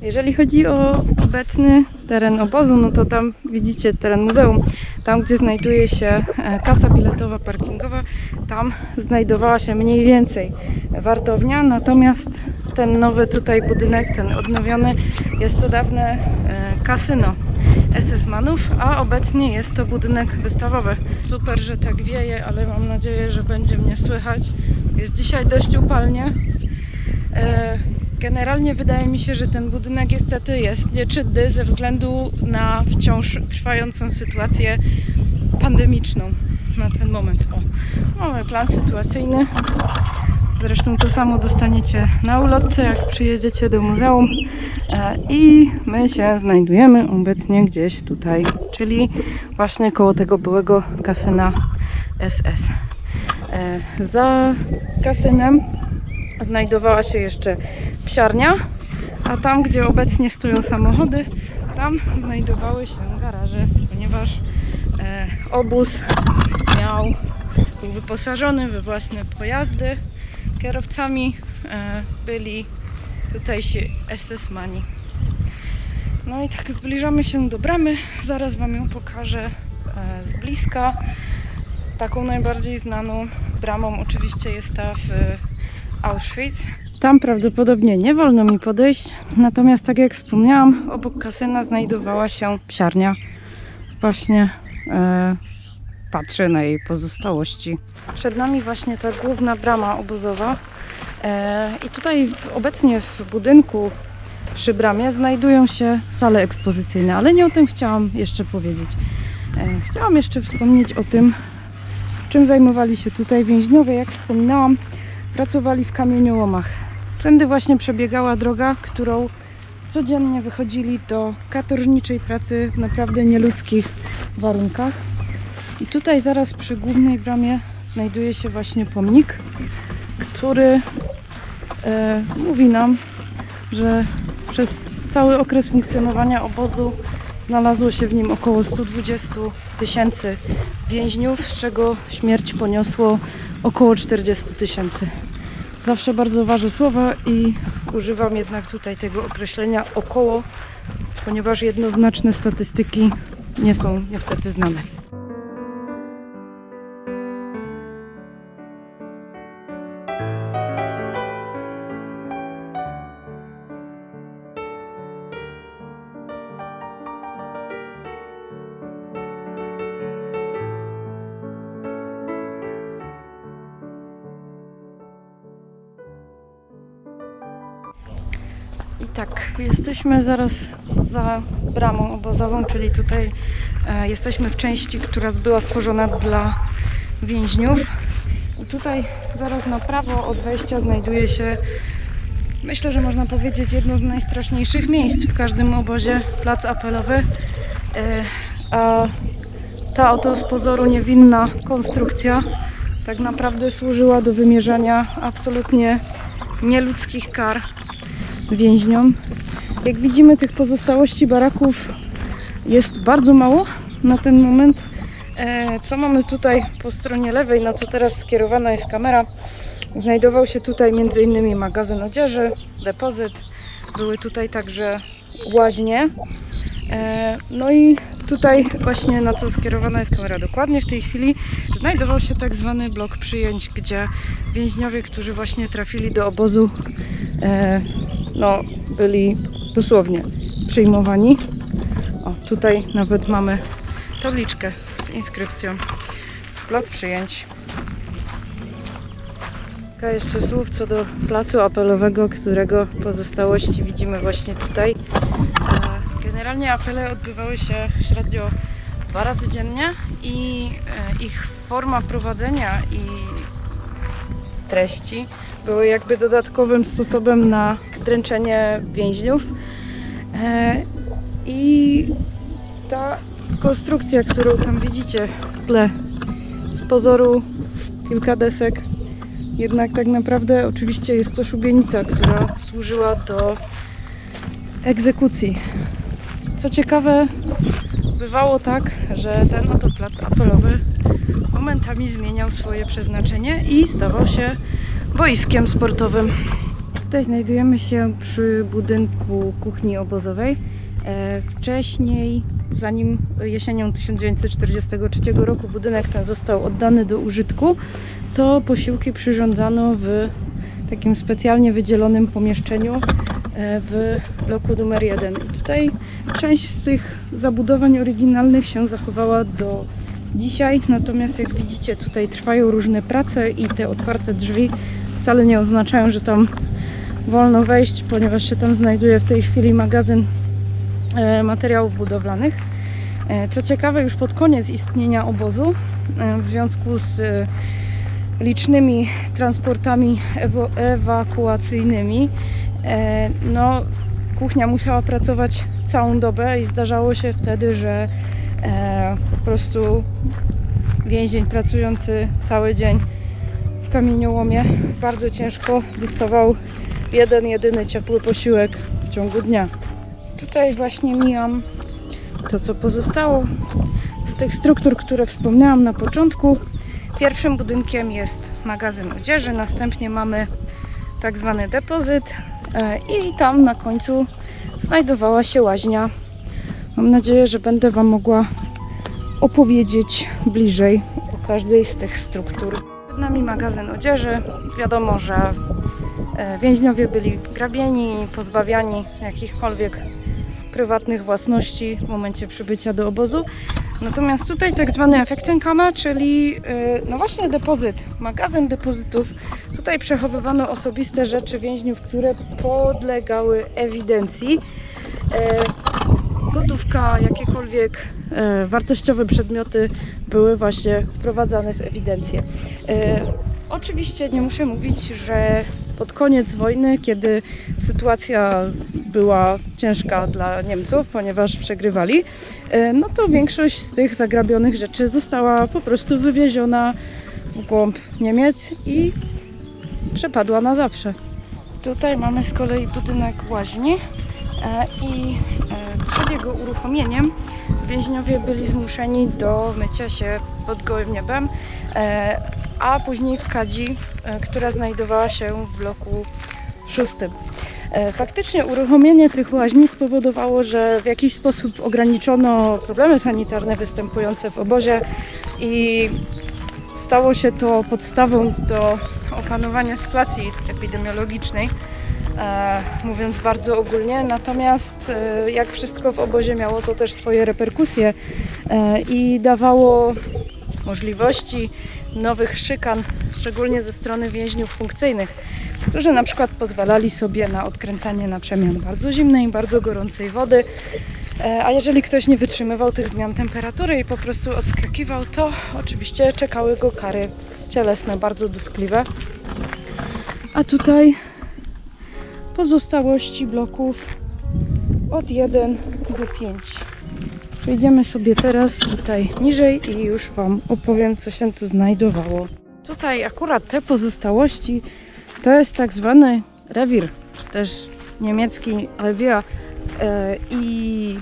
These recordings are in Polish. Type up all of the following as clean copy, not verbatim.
Jeżeli chodzi o obecny teren obozu, no to tam widzicie teren muzeum. Tam, gdzie znajduje się kasa biletowa parkingowa, tam znajdowała się mniej więcej wartownia, natomiast ten nowy tutaj budynek, ten odnowiony, jest to dawne kasyno SS-manów, a obecnie jest to budynek wystawowy. Super, że tak wieje, ale mam nadzieję, że będzie mnie słychać. Jest dzisiaj dość upalnie. Generalnie wydaje mi się, że ten budynek niestety jest nieczynny ze względu na wciąż trwającą sytuację pandemiczną na ten moment. Mamy plan sytuacyjny. Zresztą to samo dostaniecie na ulotce, jak przyjedziecie do muzeum. I my się znajdujemy obecnie gdzieś tutaj, czyli właśnie koło tego byłego kasyna SS. Za kasynem znajdowała się jeszcze psiarnia, a tam, gdzie obecnie stoją samochody, tam znajdowały się garaże, ponieważ obóz był wyposażony we własne pojazdy. Kierowcami byli tutejsi SS-mani. No i tak zbliżamy się do bramy. Zaraz Wam ją pokażę z bliska. Taką najbardziej znaną bramą oczywiście jest ta w Auschwitz. Tam prawdopodobnie nie wolno mi podejść, natomiast tak jak wspomniałam, obok kasyna znajdowała się psiarnia. Właśnie patrzę na jej pozostałości. Przed nami właśnie ta główna brama obozowa i tutaj obecnie w budynku przy bramie znajdują się sale ekspozycyjne, ale nie o tym chciałam jeszcze powiedzieć. Chciałam jeszcze wspomnieć o tym, czym zajmowali się tutaj więźniowie. Jak wspominałam, pracowali w kamieniołomach. Tędy właśnie przebiegała droga, którą codziennie wychodzili do katorżniczej pracy w naprawdę nieludzkich warunkach. I tutaj zaraz przy głównej bramie znajduje się właśnie pomnik, który mówi nam, że przez cały okres funkcjonowania obozu znalazło się w nim około 120 000 więźniów, z czego śmierć poniosło około 40 000. Zawsze bardzo ważę słowa i używam jednak tutaj tego określenia około, ponieważ jednoznaczne statystyki nie są niestety znane. I tak, jesteśmy zaraz za bramą obozową, czyli tutaj jesteśmy w części, która była stworzona dla więźniów. I tutaj zaraz na prawo od wejścia znajduje się, myślę, że można powiedzieć, jedno z najstraszniejszych miejsc w każdym obozie, plac apelowy. A ta oto z pozoru niewinna konstrukcja tak naprawdę służyła do wymierzania absolutnie nieludzkich kar więźniom. Jak widzimy, tych pozostałości baraków jest bardzo mało na ten moment. Co mamy tutaj po stronie lewej, na co teraz skierowana jest kamera? Znajdował się tutaj m.in. magazyn odzieży, depozyt. Były tutaj także łaźnie. No i tutaj właśnie na co skierowana jest kamera dokładnie w tej chwili znajdował się tak zwany blok przyjęć, gdzie więźniowie, którzy właśnie trafili do obozu, byli dosłownie przyjmowani. O, tutaj nawet mamy tabliczkę z inskrypcją blok przyjęć. Kilka jeszcze słów co do placu apelowego, którego pozostałości widzimy właśnie tutaj. Generalnie apele odbywały się średnio 2 razy dziennie i ich forma prowadzenia i treści były jakby dodatkowym sposobem na dręczenie więźniów. I ta konstrukcja, którą tam widzicie w tle, z pozoru kilka desek, jednak tak naprawdę oczywiście jest to szubienica, która służyła do egzekucji. Co ciekawe, bywało tak, że ten oto plac apelowy momentami zmieniał swoje przeznaczenie i stawał się boiskiem sportowym. Tutaj znajdujemy się przy budynku kuchni obozowej. Wcześniej, zanim jesienią 1943 roku budynek ten został oddany do użytku, to posiłki przyrządzano w takim specjalnie wydzielonym pomieszczeniu w bloku numer 1. I tutaj część z tych zabudowań oryginalnych się zachowała do dzisiaj, natomiast jak widzicie, tutaj trwają różne prace i te otwarte drzwi wcale nie oznaczają, że tam wolno wejść, ponieważ się tam znajduje w tej chwili magazyn materiałów budowlanych. Co ciekawe, już pod koniec istnienia obozu, w związku z licznymi transportami ewakuacyjnymi, no, kuchnia musiała pracować całą dobę i zdarzało się wtedy, że po prostu więzień pracujący cały dzień w kamieniołomie bardzo ciężko dostawał jeden, jedyny ciepły posiłek w ciągu dnia. Tutaj właśnie mijam to, co pozostało z tych struktur, które wspomniałam na początku. Pierwszym budynkiem jest magazyn odzieży, następnie mamy tak zwany depozyt i tam na końcu znajdowała się łaźnia. Mam nadzieję, że będę Wam mogła opowiedzieć bliżej o każdej z tych struktur. Przed nami magazyn odzieży. Wiadomo, że więźniowie byli grabieni i pozbawiani jakichkolwiek prywatnych własności w momencie przybycia do obozu. Natomiast tutaj tak zwany Effektenkammer, czyli no właśnie depozyt, magazyn depozytów. Tutaj przechowywano osobiste rzeczy więźniów, które podlegały ewidencji. Gotówka, jakiekolwiek wartościowe przedmioty były właśnie wprowadzane w ewidencję. Oczywiście nie muszę mówić, że pod koniec wojny, kiedy sytuacja była ciężka dla Niemców, ponieważ przegrywali, no to większość z tych zagrabionych rzeczy została po prostu wywieziona w głąb Niemiec i przepadła na zawsze. Tutaj mamy z kolei budynek łaźni i przed jego uruchomieniem więźniowie byli zmuszeni do mycia się pod gołym niebem, a później w kadzi, która znajdowała się w bloku 6. Faktycznie uruchomienie tych łaźni spowodowało, że w jakiś sposób ograniczono problemy sanitarne występujące w obozie i stało się to podstawą do opanowania sytuacji epidemiologicznej, mówiąc bardzo ogólnie. Natomiast jak wszystko w obozie miało to też swoje reperkusje i dawało możliwości nowych szykan, szczególnie ze strony więźniów funkcyjnych, którzy na przykład pozwalali sobie na odkręcanie na przemian bardzo zimnej, bardzo gorącej wody, a jeżeli ktoś nie wytrzymywał tych zmian temperatury i po prostu odskakiwał, to oczywiście czekały go kary cielesne bardzo dotkliwe. A tutaj pozostałości bloków od 1 do 5. Przejdziemy sobie teraz tutaj niżej i już Wam opowiem, co się tu znajdowało. Tutaj akurat te pozostałości to jest tak zwany rewir, czy też niemiecki Revier. I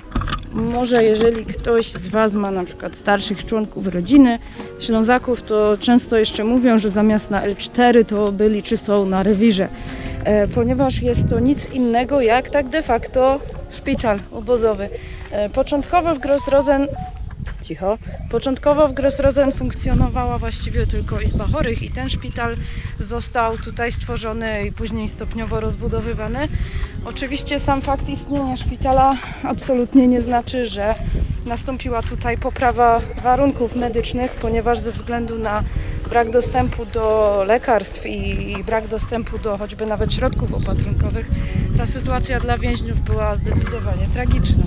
może jeżeli ktoś z Was ma na przykład starszych członków rodziny, Ślązaków, to często jeszcze mówią, że zamiast na L4 to byli czy są na rewirze, ponieważ jest to nic innego jak tak de facto szpital obozowy. Początkowo w Grossrosen funkcjonowała właściwie tylko izba chorych i ten szpital został tutaj stworzony i później stopniowo rozbudowywany. Oczywiście sam fakt istnienia szpitala absolutnie nie znaczy, że nastąpiła tutaj poprawa warunków medycznych, ponieważ ze względu na brak dostępu do lekarstw i brak dostępu do choćby nawet środków opatrunkowych, ta sytuacja dla więźniów była zdecydowanie tragiczna.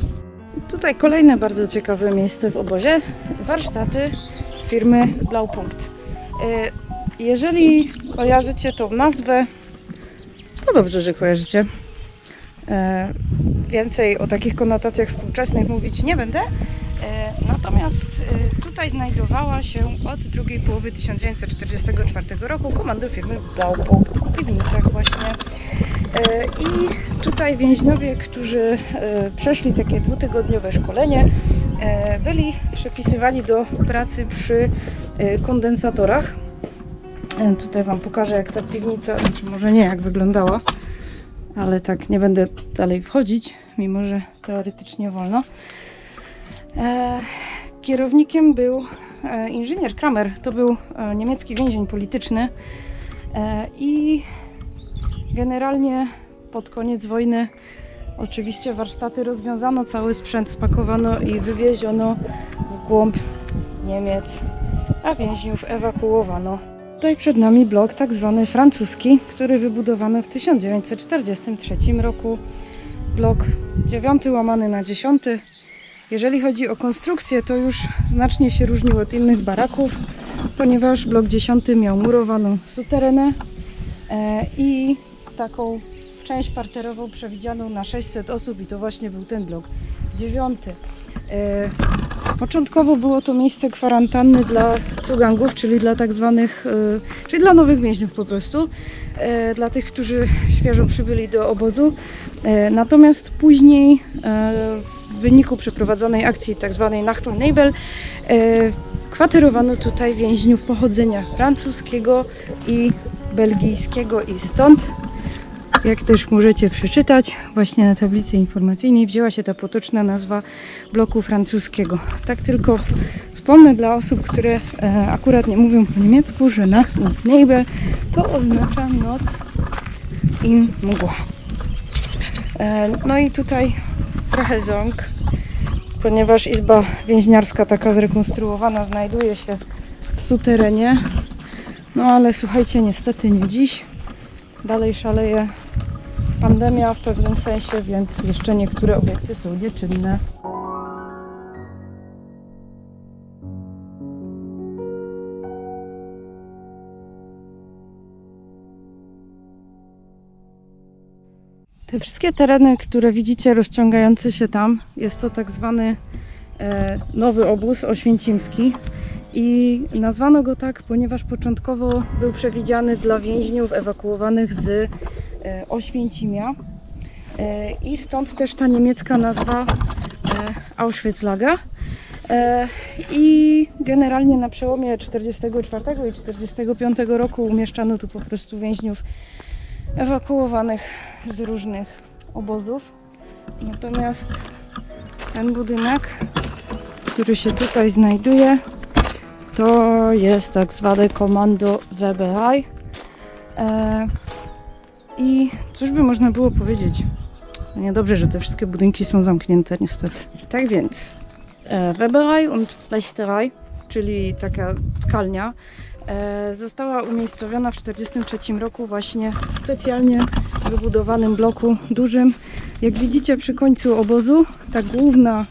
Tutaj kolejne bardzo ciekawe miejsce w obozie, warsztaty firmy Blaupunkt. Jeżeli kojarzycie tą nazwę, to dobrze, że kojarzycie. Więcej o takich konotacjach współczesnych mówić nie będę. Natomiast tutaj znajdowała się od drugiej połowy 1944 roku komando firmy Blaupunkt w piwnicach właśnie. I tutaj więźniowie, którzy przeszli takie dwutygodniowe szkolenie, byli przepisywani do pracy przy kondensatorach. Tutaj Wam pokażę, jak ta piwnica, czy może nie, jak wyglądała. ale tak nie będę dalej wchodzić, mimo że teoretycznie wolno. Kierownikiem był inżynier Kramer, to był niemiecki więzień polityczny i generalnie pod koniec wojny oczywiście warsztaty rozwiązano, cały sprzęt spakowano i wywieziono w głąb Niemiec, a więźniów ewakuowano. Tutaj przed nami blok tak zwany francuski, który wybudowano w 1943 roku. Blok 9/10. Jeżeli chodzi o konstrukcję, to już znacznie się różnił od innych baraków, ponieważ blok 10 miał murowaną suterenę i taką część parterową przewidzianą na 600 osób i to właśnie był ten blok 9. Początkowo było to miejsce kwarantanny dla cugangów, czyli dla tak zwanych, czyli dla nowych więźniów po prostu, dla tych, którzy świeżo przybyli do obozu. Natomiast później w wyniku przeprowadzonej akcji tak zwanej Nacht und Nebel kwaterowano tutaj więźniów pochodzenia francuskiego i belgijskiego i stąd, jak też możecie przeczytać, właśnie na tablicy informacyjnej wzięła się ta potoczna nazwa bloku francuskiego. Tak tylko wspomnę dla osób, które akurat nie mówią po niemiecku, że Nacht und Nebel to oznacza noc i mgła. No i tutaj trochę ząg, ponieważ izba więźniarska taka zrekonstruowana znajduje się w suterenie. No ale słuchajcie, niestety nie dziś. Dalej szaleje pandemia w pewnym sensie, więc jeszcze niektóre obiekty są nieczynne. Te wszystkie tereny, które widzicie rozciągające się tam, jest to tak zwany nowy obóz oświęcimski. I nazwano go tak, ponieważ początkowo był przewidziany dla więźniów ewakuowanych z Oświęcimia i stąd też ta niemiecka nazwa Auschwitz-Lager. I generalnie na przełomie 1944 i 1945 roku umieszczano tu po prostu więźniów ewakuowanych z różnych obozów. Natomiast ten budynek, który się tutaj znajduje, to jest tak zwane Kommando Weberei. I cóż by można było powiedzieć? No niedobrze, że te wszystkie budynki są zamknięte niestety. Tak więc Weberei und Flechterei, czyli taka tkalnia, została umiejscowiona w 1943 roku właśnie w specjalnie wybudowanym bloku dużym. Jak widzicie przy końcu obozu, ta główna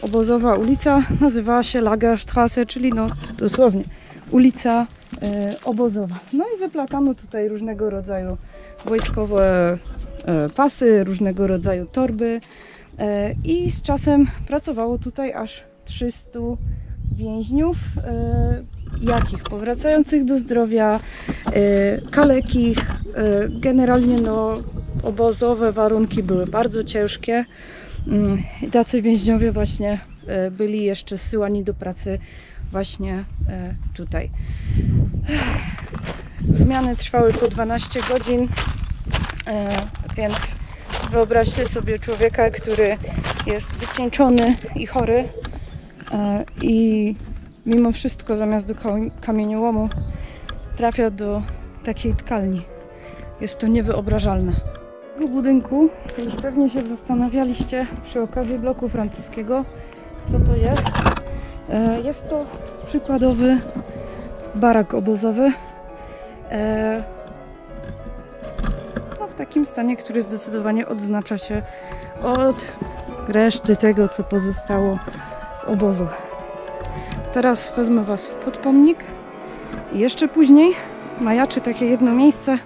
obozowa ulica nazywała się Lagerstraße, czyli no dosłownie ulica obozowa. No i wyplatano tutaj różnego rodzaju wojskowe pasy, różnego rodzaju torby i z czasem pracowało tutaj aż 300 więźniów, jakich powracających do zdrowia, kalekich. Generalnie no, obozowe warunki były bardzo ciężkie. Tacy więźniowie właśnie byli jeszcze zsyłani do pracy właśnie tutaj. Zmiany trwały po 12 godzin, więc wyobraźcie sobie człowieka, który jest wycieńczony i chory i mimo wszystko zamiast do kamieniołomu trafia do takiej tkalni. Jest to niewyobrażalne. W tego budynku to już pewnie się zastanawialiście przy okazji bloku francuskiego, co to jest. Jest to przykładowy barak obozowy. No w takim stanie, który zdecydowanie odznacza się od reszty tego, co pozostało z obozu. Teraz wezmę Was pod pomnik i jeszcze później majaczy takie jedno miejsce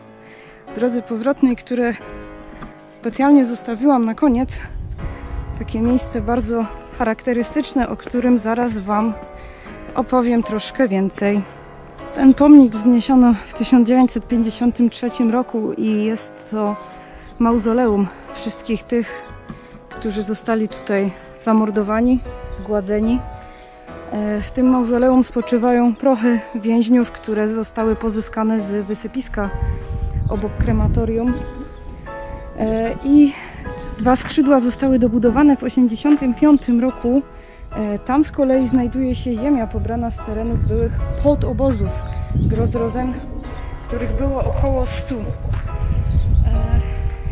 w drodze powrotnej, które specjalnie zostawiłam na koniec. Takie miejsce bardzo charakterystyczne, o którym zaraz Wam opowiem troszkę więcej. Ten pomnik wzniesiono w 1953 roku i jest to mauzoleum wszystkich tych, którzy zostali tutaj zamordowani, zgładzeni. W tym mauzoleum spoczywają prochy więźniów, które zostały pozyskane z wysypiska obok krematorium. I 2 skrzydła zostały dobudowane w 1985 roku. Tam z kolei znajduje się ziemia pobrana z terenów byłych podobozów Grossrosen, których było około 100.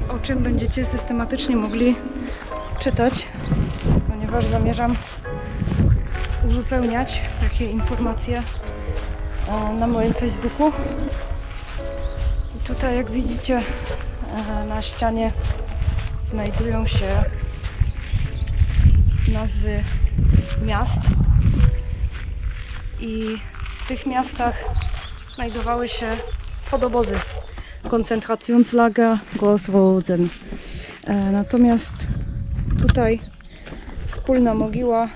O czym będziecie systematycznie mogli czytać, ponieważ zamierzam uzupełniać takie informacje na moim Facebooku. I tutaj, jak widzicie, na ścianie znajdują się nazwy miast i w tych miastach znajdowały się podobozy. Koncentrationslager Grossrosen. Natomiast tutaj wspólna mogiła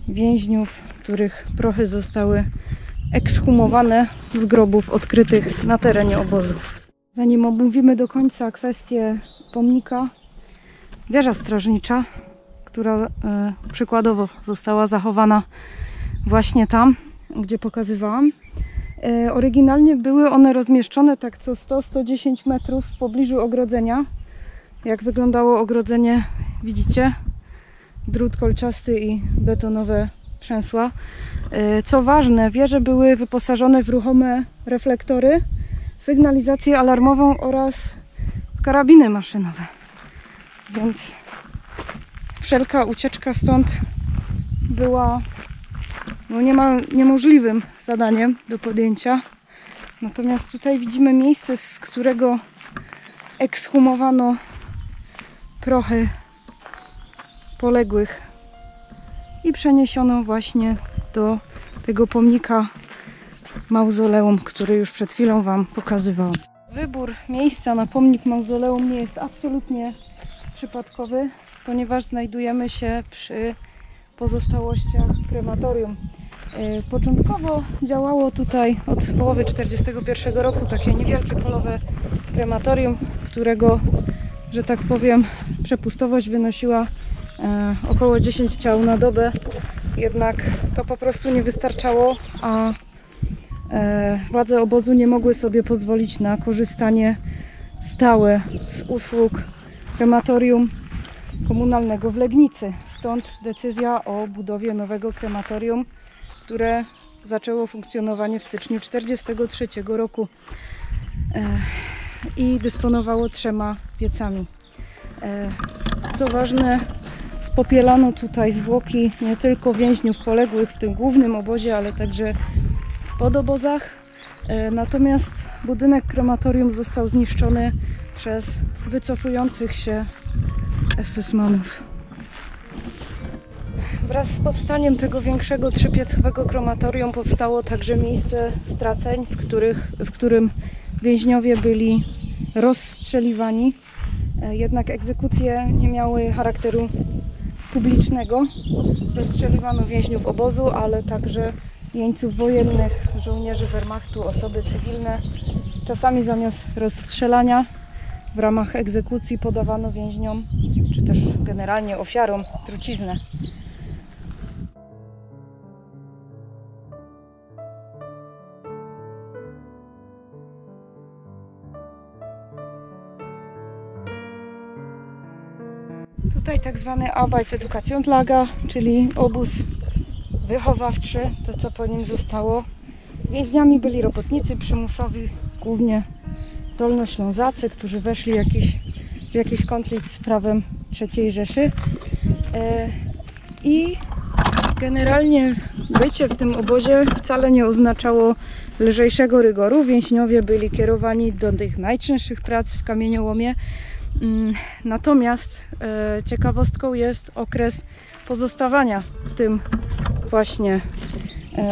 więźniów, których prochy zostały ekshumowane z grobów odkrytych na terenie obozu. Zanim omówimy do końca kwestię pomnika, wieża strażnicza, która przykładowo została zachowana właśnie tam, gdzie pokazywałam. Oryginalnie były one rozmieszczone tak co 100-110 metrów w pobliżu ogrodzenia. Jak wyglądało ogrodzenie, widzicie? Drut kolczasty i betonowe przęsła. Co ważne, wieże były wyposażone w ruchome reflektory, sygnalizację alarmową oraz karabiny maszynowe. Więc wszelka ucieczka stąd była niemal niemożliwym zadaniem do podjęcia. Natomiast tutaj widzimy miejsce, z którego ekshumowano prochy poległych i przeniesiono właśnie do tego pomnika mauzoleum, który już przed chwilą Wam pokazywałam. Wybór miejsca na pomnik mauzoleum nie jest absolutnie przypadkowy, ponieważ znajdujemy się przy pozostałościach krematorium. Początkowo działało tutaj od połowy 1941 roku takie niewielkie polowe krematorium, którego, że tak powiem, przepustowość wynosiła około 10 ciał na dobę. Jednak to po prostu nie wystarczało, a władze obozu nie mogły sobie pozwolić na korzystanie stałe z usług krematorium komunalnego w Legnicy. Stąd decyzja o budowie nowego krematorium, które zaczęło funkcjonowanie w styczniu 1943 roku i dysponowało 3 piecami. Co ważne, spopielano tutaj zwłoki nie tylko więźniów poległych w tym głównym obozie, ale także w podobozach. Natomiast budynek krematorium został zniszczony przez wycofujących się SS-manów. Wraz z powstaniem tego większego 3-piecowego krematorium powstało także miejsce straceń, w którym więźniowie byli rozstrzeliwani. Jednak egzekucje nie miały charakteru publicznego. Rozstrzeliwano więźniów obozu, ale także jeńców wojennych, żołnierzy Wehrmachtu, osoby cywilne. Czasami zamiast rozstrzelania w ramach egzekucji podawano więźniom, czy też generalnie ofiarom, truciznę. Tutaj tak zwany Arbeitseduktionslager, czyli obóz wychowawczy, to co po nim zostało. Więźniami byli robotnicy przymusowi, głównie dolnoślązacy, którzy weszli w jakiś konflikt z prawem III Rzeszy. I generalnie bycie w tym obozie wcale nie oznaczało lżejszego rygoru. Więźniowie byli kierowani do tych najcięższych prac w kamieniołomie. Natomiast ciekawostką jest okres pozostawania w tym właśnie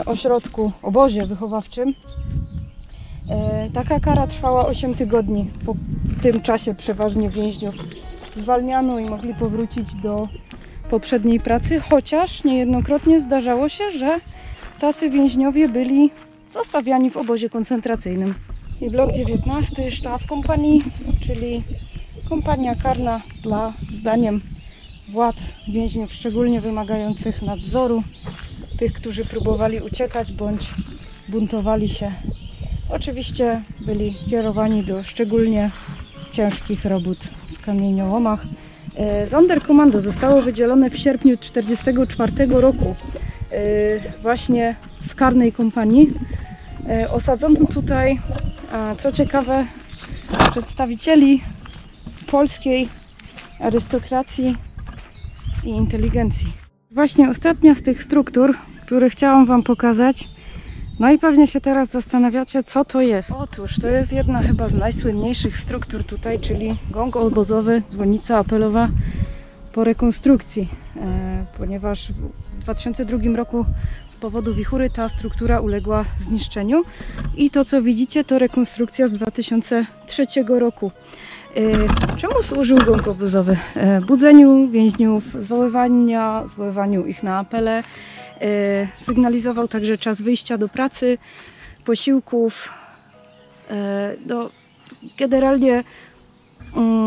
ośrodku, obozie wychowawczym. Taka kara trwała 8 tygodni. Po tym czasie przeważnie więźniów zwalniano i mogli powrócić do poprzedniej pracy, chociaż niejednokrotnie zdarzało się, że tacy więźniowie byli zostawiani w obozie koncentracyjnym. I blok 19, Strafkompanie, czyli kompania karna dla, zdaniem władz, więźniów szczególnie wymagających nadzoru, tych, którzy próbowali uciekać bądź buntowali się. Oczywiście byli kierowani do szczególnie ciężkich robót w kamieniołomach. Sonderkommando zostało wydzielone w sierpniu 1944 roku właśnie z karnej kompanii. Osadzono tutaj, co ciekawe, przedstawicieli polskiej arystokracji i inteligencji. Właśnie ostatnia z tych struktur, które chciałam Wam pokazać. No i pewnie się teraz zastanawiacie, co to jest. Otóż to jest jedna chyba z najsłynniejszych struktur tutaj, czyli gong obozowy, dzwonnica apelowa po rekonstrukcji, ponieważ w 2002 roku z powodu wichury ta struktura uległa zniszczeniu i to, co widzicie, to rekonstrukcja z 2003 roku. Czemu służył gong obozowy? Budzeniu więźniów, zwoływaniu ich na apele. Sygnalizował także czas wyjścia do pracy, posiłków. Generalnie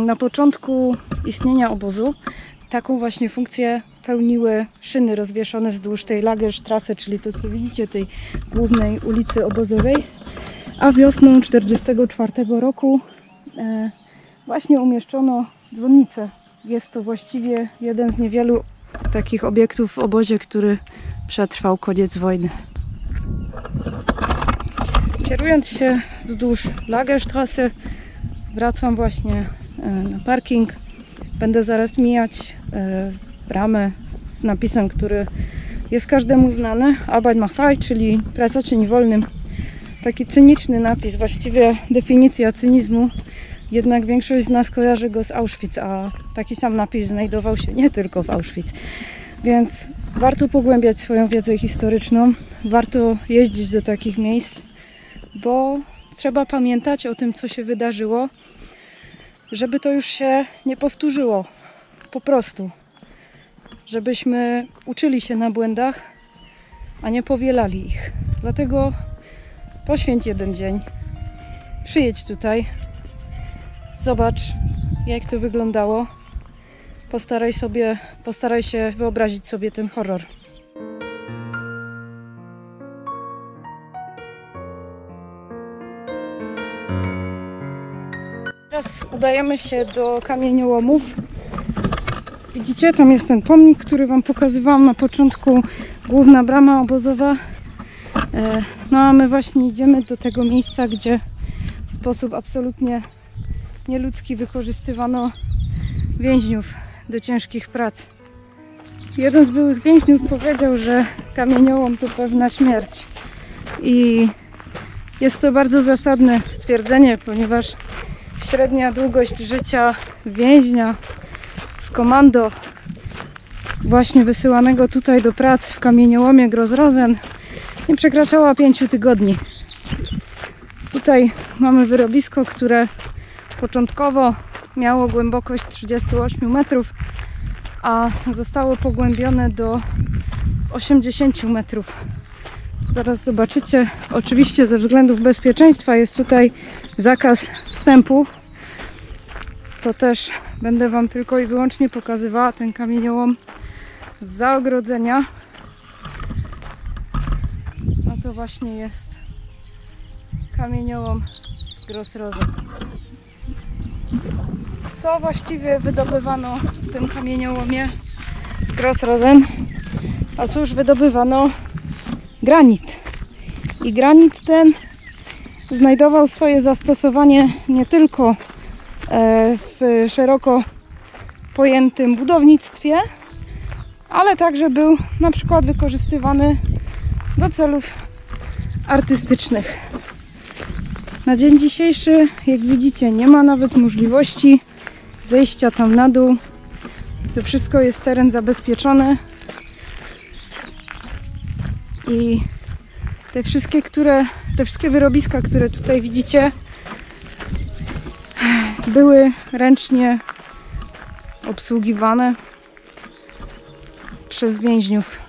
na początku istnienia obozu taką właśnie funkcję pełniły szyny rozwieszone wzdłuż tej Lagerstrasse, czyli to, co widzicie, tej głównej ulicy obozowej. A wiosną 1944 roku właśnie umieszczono dzwonnicę. Jest to właściwie jeden z niewielu takich obiektów w obozie, który przetrwał koniec wojny. Kierując się wzdłuż Lagerstrasse, wracam właśnie na parking. Będę zaraz mijać bramę z napisem, który jest każdemu znany. Arbeit macht frei, czyli praca czyni wolnym. Taki cyniczny napis, właściwie definicja cynizmu. Jednak większość z nas kojarzy go z Auschwitz, a taki sam napis znajdował się nie tylko w Auschwitz. Więc warto pogłębiać swoją wiedzę historyczną, warto jeździć do takich miejsc, bo trzeba pamiętać o tym, co się wydarzyło, żeby to już się nie powtórzyło. Po prostu. Żebyśmy uczyli się na błędach, a nie powielali ich. Dlatego poświęć jeden dzień, przyjedź tutaj, zobacz, jak to wyglądało. Postaraj się wyobrazić sobie ten horror. Teraz udajemy się do kamieniołomów. Widzicie, tam jest ten pomnik, który Wam pokazywałam na początku, główna brama obozowa. No a my właśnie idziemy do tego miejsca, gdzie w sposób absolutnie nieludzki wykorzystywano więźniów do ciężkich prac. Jeden z byłych więźniów powiedział, że kamieniołom to pewna śmierć. I jest to bardzo zasadne stwierdzenie, ponieważ średnia długość życia więźnia z komando właśnie wysyłanego tutaj do prac w kamieniołomie Gross-Rosen nie przekraczała 5 tygodni. Tutaj mamy wyrobisko, które początkowo miało głębokość 38 metrów, a zostało pogłębione do 80 metrów. Zaraz zobaczycie. Oczywiście ze względów bezpieczeństwa jest tutaj zakaz wstępu. To też będę Wam tylko i wyłącznie pokazywała ten kamieniołom z zaogrodzenia. A to właśnie jest kamieniołom Gross-Rosen. Co właściwie wydobywano w tym kamieniołomie Gross-Rosen? A cóż, wydobywano granit. I granit ten znajdował swoje zastosowanie nie tylko w szeroko pojętym budownictwie, ale także był na przykład wykorzystywany do celów artystycznych. Na dzień dzisiejszy, jak widzicie, nie ma nawet możliwości zejścia tam na dół. To wszystko jest teren zabezpieczony. I te wszystkie wyrobiska, które tutaj widzicie, były ręcznie obsługiwane przez więźniów